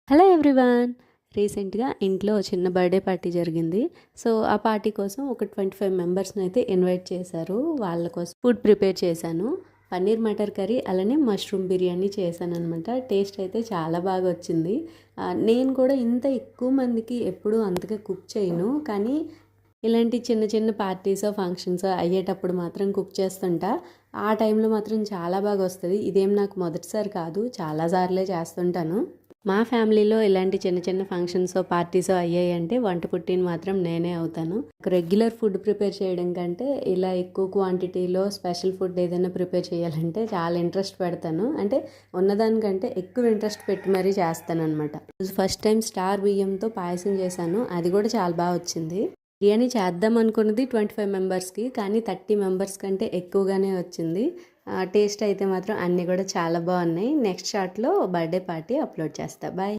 Hello everyone. రీసెంట్గా ఇంట్లో చిన్న బర్త్డే పార్టీ జరిగింది. సో ఆ పార్టీ కోసం ఒక 25 మెంబర్స్ని అయితే ఇన్వైట్ చేశారు. వాళ్ళ కోసం ఫుడ్ ప్రిపేర్ చేశాను. పన్నీర్ మటర్ కర్రీ అలానే మష్రూమ్ బిర్యానీ చేశాను అనమాట. టేస్ట్ అయితే చాలా బాగా వచ్చింది. నేను కూడా ఇంత ఎక్కువ మందికి ఎప్పుడూ అంతగా కుక్ చేయను, కానీ ఇలాంటి చిన్న చిన్న పార్టీస్ ఫంక్షన్స్ అయ్యేటప్పుడు మాత్రం కుక్ చేస్తుంటా. ఆ టైంలో మాత్రం చాలా బాగా వస్తుంది. ఇదేం నాకు మొదటిసారి కాదు, చాలాసార్లే చేస్తుంటాను. మా ఫ్యామిలీలో ఇలాంటి చిన్న చిన్న ఫంక్షన్స్ పార్టీస్ అయ్యాయంటే వంట పుట్టిని మాత్రం నేనే అవుతాను. రెగ్యులర్ ఫుడ్ ప్రిపేర్ చేయడం కంటే ఇలా ఎక్కువ క్వాంటిటీలో స్పెషల్ ఫుడ్ ఏదైనా ప్రిపేర్ చేయాలంటే చాలా ఇంట్రెస్ట్ పెడతాను. అంటే ఉన్నదానికంటే ఎక్కువ ఇంట్రెస్ట్ పెట్టి మరీ చేస్తాను అనమాట. ఫస్ట్ టైం స్టార్ బియ్యంతో పాయసం చేశాను. అది కూడా చాలా బాగా వచ్చింది. బిర్యానీ చేద్దాం అనుకున్నది 25 మెంబర్స్కి, కానీ 30 మెంబర్స్ కంటే ఎక్కువగానే వచ్చింది. టేస్ట్ అయితే మాత్రం అన్నీ కూడా చాలా బాగున్నాయి. నెక్స్ట్ షార్ట్లో బర్త్డే పార్టీ అప్లోడ్ చేస్తా. బాయ్.